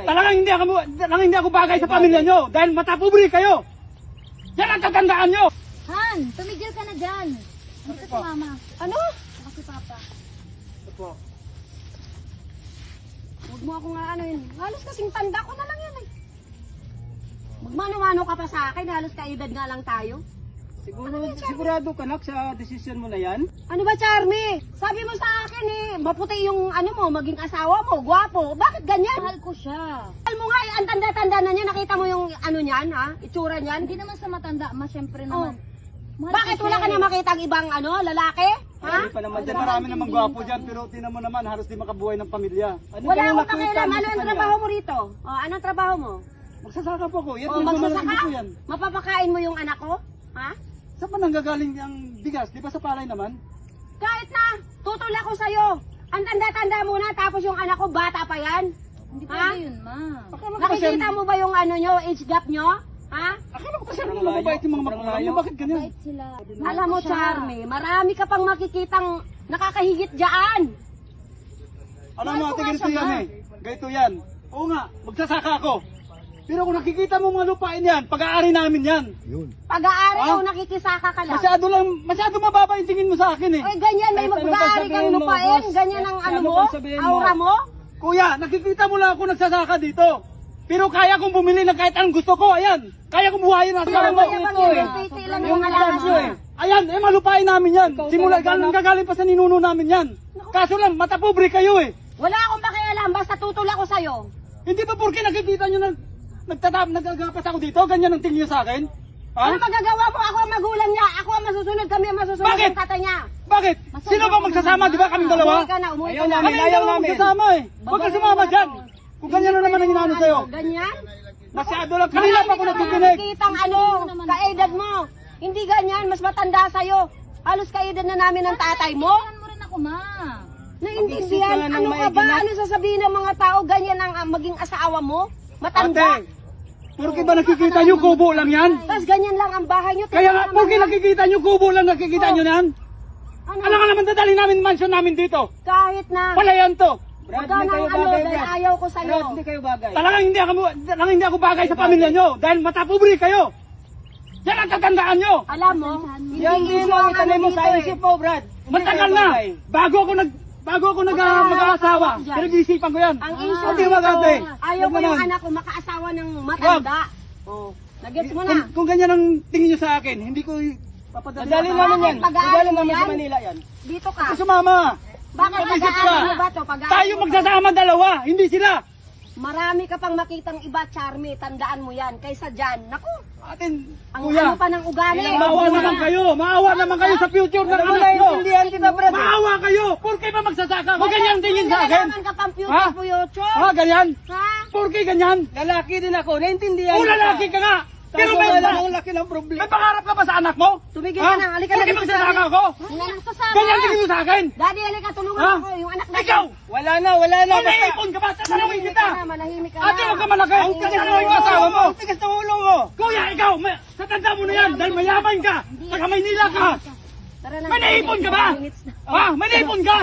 Talagang hindi ako bagay sa pamilya nyo dahil matapobre kayo. Yan ang tatandaan nyo. Han, tumigil ka na dyan. Dito si mama. Ano? Ako si papa. Opo. Huwag mo akong ano yun. Halos kasing tanda ko na lang yan eh. Magmano-mano ka pa sa akin, halos kaedad nga lang tayo. Sigurado ka nak sa desisyon mo na yan? Ano ba, Charmy? Sabi mo sa akin eh, maputi yung ano mo, maging asawa mo, gwapo. Bakit ganyan? Mahal ko siya. Mahal mo nga eh, ang tanda-tanda na niya. Nakita mo yung ano niyan, ha? Itsura niyan. Hindi naman sa matanda, syempre Oh. naman. Mahal Bakit ko wala siya ka na makita ang ibang ano, lalaki? Ha? Hindi pa naman dyan. Marami namang gwapo dyan pero tinan mo naman halos di makabuhay ng pamilya. Wala akong pakialam. Ano ang trabaho mo rito? Oh, anong trabaho mo? Magsasaka po ko. Yan Oh, yung magsasaka? mamalaki ko yan. Mapapakain mo yung anak ko? Ha? Saan ba nanggagaling ang bigas? Di ba sa palay naman? Kahit na, tutol ako sa'yo. Ang tanda-tanda mo na, tapos yung anak ko, bata pa yan. Hindi Ha? pwede yun, ma. Nakikita mo ba yung ano nyo, age gap nyo? Ha? Akala ko kasi mga mababait yung mga magulang mo. Bakit ganyan? Bait sila. Alam mo, Charmy, marami ka pang makikitang nakakahigit dyan. Alam mo, Mahal ko ate, nga ganito siya, yan ma. eh. Ganito yan. Oo nga, magsasaka ako. Pero kung nakikita mo mga lupain yan, pag-aari namin yan. Pag-aari Ha? o nakikisaka ka lang. Masyado mababa yung tingin mo sa akin eh. Ay, ganyan, may Kahit anong mag-aari kang sasabihin mo, lupain. boss. Ganyan ang Kahit ano ano mo, pang sabihin mo. aura mo. Kuya, nakikita mo lang ako nagsasaka dito. Pero kaya kong bumili ng kahit anong gusto ko. Ayan, kaya kong buhayin ang asawa mo. Kaya bang yung piti lang yung alakas Kaso eh. Ayan, malupain namin yan. Simula gagaling pa sa ninuno namin yan. Kaso lang, matapobre kayo eh. Wala akong pakialam, basta tutol ako sa'yo. Hindi ba porke nakikita nyo na nagagapas ako dito, ganyan ang tingin nyo sa akin? Ha? Ano magagawa mo? Ako ang magulang niya. Ako ang masusunod, kami ang masusunod Bakit? ng tatay niya. Bakit? Sino ba magsasama? Di ba kaming dalawa? Umuwi ka na, umuwi ka Ayaw na. namin, ayaw namin. Magsasama eh. Huwag ka sumama dyan. Kung ganyan na naman ang inaano sa'yo. Ganyan? Masyado lang. Kanina pa ako nakikinig. Nakikitang ano, kaedad mo. Hindi ganyan, mas matanda sa'yo. Halos kaedad na namin ng tatay mo. Tingnan mo rin ako, ma. Naintindihan, ano ka ba? Ano sasabihin ng mga tao? Ganyan ang maging asawa mo? Matanda. Ate, porke ba nakikita nyo kubo lang yan? Tapos ganyan lang ang bahay nyo. Kaya nga, Tingnan porke naman yan. nakikita nyo kubo lang nakikita nyo yan? Ano? Alam nga naman dadali namin mansion namin dito. Kahit na. Palayan to. Huwag ka nang ano, dahil ayaw ko sa'yo. Talagang hindi ako bagay sa pamilya nyo dahil matapobre kayo. Yan ang tatandaan nyo. Alam mo, hindi issue ang ano dito eh. po, Brad. Matagal na. Bago ako mag-aasawa. Pinag-iisipan ko yan. Ang issue Hindi dito, magate. ayaw ko Huwag yung naman. anak ko makaasawa ng matanda. Oh, nagets mo na. Kung ganyan ang tingin nyo sa akin, hindi ko papadali. Dadali namin yan. Pag-aari Dadali mo namin yan? sa Manila yan. Dito ka. Sumama. Bakit Mag-isip pag-aari ka. mo ba to? Pag-aari Tayo mo magsasama dalawa, hindi sila. Marami ka pang makitang iba, Charmy. Tandaan mo yan. Kaysa dyan, naku, Atin, ang kuya, ano pa ng ugali. maawa naman kayo. Maawa naman kayo sa future ng Alam mo, anak nyo. naiintindihan kita, Brad. Maawa kayo. Porke ba magsasaka? Huwag ganyan tingin sa akin. Kailangan ka pang Ha? future. Ha, ganyan? Ha? Porke ganyan? Lalaki din ako, naiintindihan O lalaki ka nga. Pero Pero may, wala ang laki ng problema. may pangarap ka ba sa anak mo? Tumigil Ha? ka na. Halika na Porke dito sa magsasaka akin. ako? Nga nang sasama. Ganyan tingin mo sa akin? Daddy, halika, tulungan Ha? ako. Yung anak natin. Ikaw! Wala na, wala na. Basta. Manaipon ka ba? Tatanungin kita! Manahimik ka na. Ate, huwag ka malaki! Tatanungin ka asawa mo! Ang tigas ng ulo mo. Kuya, ikaw! Tatanda mo na yan dahil mayaman ka! Taga Maynila ka! Tara na. May naipon ka ba? Ha? May naipon ka?